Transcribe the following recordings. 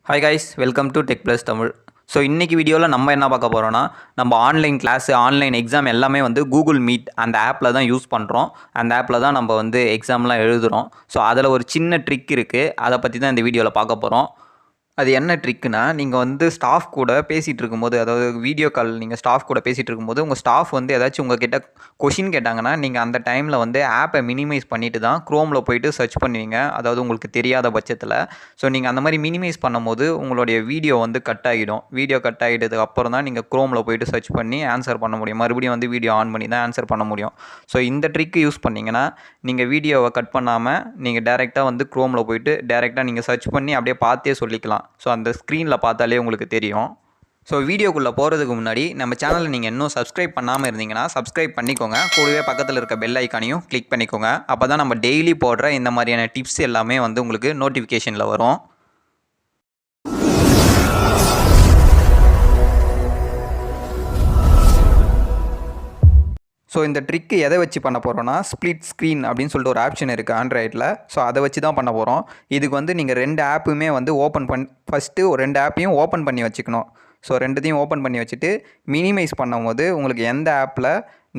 Hi guys, welcome to tech plus Tamil. So இன்றைக்கி வீடியோவில் நம்ம என்ன பார்க்க போகிறோன்னா, நம்ம ஆன்லைன் கிளாஸு ஆன்லைன் எக்ஸாம் எல்லாமே வந்து கூகுள் மீட் அந்த ஆப்பில் தான் யூஸ் பண்ணுறோம். அந்த ஆப்பில் தான் நம்ம வந்து எக்ஸாம்லாம் எழுதுகிறோம். ஸோ அதில் ஒரு சின்ன ட்ரிக் இருக்குது, அதை பற்றி தான் இந்த வீடியோவில் பார்க்க போகிறோம். அது என்ன ட்ரிக்குனா, நீங்கள் வந்து ஸ்டாஃப் கூட பேசிகிட்டு இருக்கும்போது, அதாவது வீடியோ கால் நீங்கள் ஸ்டாஃப் கூட பேசிகிட்டு இருக்கும்போது, உங்கள் ஸ்டாஃப் வந்து ஏதாச்சும் உங்ககிட்ட கொஷின் கேட்டாங்கன்னா, நீங்கள் அந்த டைமில் வந்து ஆப்பை மினிமைஸ் பண்ணிவிட்டு தான் க்ரோமில் போய்ட்டு சர்ச் பண்ணுவீங்க, அதாவது உங்களுக்கு தெரியாத பட்சத்தில். ஸோ நீங்கள் அந்த மாதிரி மினிமைஸ் பண்ணும்போது உங்களுடைய வீடியோ வந்து கட் ஆகிடும். வீடியோ கட் ஆகிட்டதுக்கு அப்புறம் தான் நீங்கள் க்ரோமில் போய்ட்டு சர்ச் பண்ணி ஆன்சர் பண்ண முடியும். மறுபடியும் வந்து வீடியோ ஆன் பண்ணி தான் ஆன்சர் பண்ண முடியும். ஸோ இந்த ட்ரிக்கு யூஸ் பண்ணிங்கன்னா, நீங்கள் வீடியோவை கட் பண்ணாமல் நீங்கள் டேரெக்டாக வந்து க்ரோமில் போய்ட்டு டேரெக்டாக நீங்கள் சர்ச் பண்ணி அப்படியே பார்த்தே சொல்லிக்கலாம். ஸோ அந்த ஸ்க்ரீனில் பார்த்தாலே உங்களுக்கு தெரியும். ஸோ வீடியோக்குள்ளே போகிறதுக்கு முன்னாடி நம்ம சேனலை நீங்கள் இன்னும் சப்ஸ்கிரைப் பண்ணாமல் இருந்தீங்கன்னா சப்ஸ்கிரைப் பண்ணிக்கோங்க. கூடவே பக்கத்தில் இருக்க பெல் ஐக்கானையும் கிளிக் பண்ணிக்கோங்க. அப்போ தான் நம்ம டெய்லி போடுற இந்த மாதிரியான டிப்ஸ் எல்லாமே வந்து உங்களுக்கு நோட்டிஃபிகேஷனில் வரும். ஸோ இந்த ட்ரிக்கு எதை வச்சு பண்ண போகிறோன்னா, ஸ்ப்ளிட் ஸ்க்ரீன் அப்படின்னு சொல்லிட்டு ஒரு ஆப்ஷன் இருக்குது ஆண்ட்ராய்டில். ஸோ அதை வச்சு தான் பண்ண போகிறோம். இதுக்கு வந்து நீங்கள் 2 ஆப்புமே வந்து ஃபஸ்ட்டு ஒரு 2 ஆப்பையும் ஓப்பன் பண்ணி வச்சுக்கணும். ஸோ 2த்தையும் ஓப்பன் பண்ணி வச்சுட்டு மினிமைஸ் பண்ணும்போது உங்களுக்கு எந்த ஆப்பில்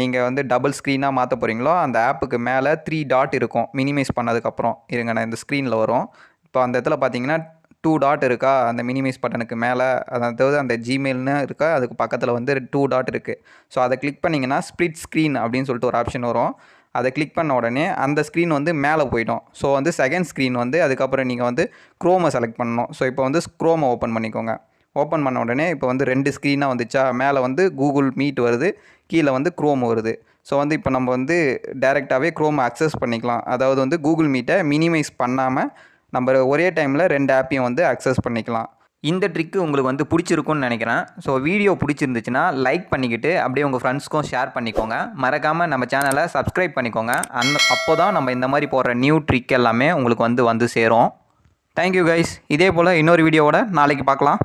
நீங்கள் வந்து டபுள் ஸ்க்ரீனாக மாற்ற போகிறீங்களோ அந்த ஆப்புக்கு மேலே 3 டாட் இருக்கும். மினிமைஸ் பண்ணதுக்கப்புறம் இருங்க, நான் இந்த ஸ்க்ரீனில் வரும். இப்போ அந்த இடத்துல பார்த்தீங்கன்னா 2 டாட் இருக்கா, அந்த மினிமைஸ் பட்டனுக்கு மேலே, அதாவது அந்த ஜிமெயில்னு இருக்கா, அதுக்கு பக்கத்தில் வந்து 2 டாட் இருக்குது. ஸோ அதை கிளிக் பண்ணிங்கன்னா ஸ்ப்ளிட் ஸ்க்ரீன் அப்படின்னு சொல்லிட்டு ஒரு ஆப்ஷன் வரும். அதை கிளிக் பண்ண உடனே அந்த ஸ்க்ரீன் வந்து மேலே போய்டும். ஸோ வந்து செகண்ட் ஸ்க்ரீன் வந்து அதுக்கப்புறம் நீங்கள் வந்து க்ரோமை செலக்ட் பண்ணணும். ஸோ இப்போ வந்து க்ரோமை ஓப்பன் பண்ணிக்கோங்க. ஓப்பன் பண்ண உடனே இப்போ வந்து 2 ஸ்க்ரீனாக வந்துச்சா, மேலே வந்து கூகுள் மீட் வருது, கீழே வந்து க்ரோம் வருது. ஸோ வந்து இப்போ நம்ம வந்து டேரெக்டாகவே க்ரோமை அக்சஸ் பண்ணிக்கலாம். அதாவது வந்து கூகுள் மீட்டை மினிமைஸ் பண்ணாமல் நம்ம ஒரே டைமில் 2 ஆப்பையும் வந்து அக்சஸ் பண்ணிக்கலாம். இந்த ட்ரிக்கு உங்களுக்கு வந்து பிடிச்சிருக்குன்னு நினைக்கிறேன். ஸோ வீடியோ பிடிச்சிருந்துச்சுன்னா லைக் பண்ணிக்கிட்டு அப்படியே உங்கள் ஃப்ரெண்ட்ஸ்க்கும் ஷேர் பண்ணிக்கோங்க. மறக்காமல் நம்ம சேனலை சப்ஸ்கிரைப் பண்ணிக்கோங்க. அப்போ தான் நம்ம இந்த மாதிரி போடுற நியூ ட்ரிக் எல்லாமே உங்களுக்கு வந்து சேரும். Thank you guys. இதே போல் இன்னொரு வீடியோவோட நாளைக்கு பார்க்கலாம்.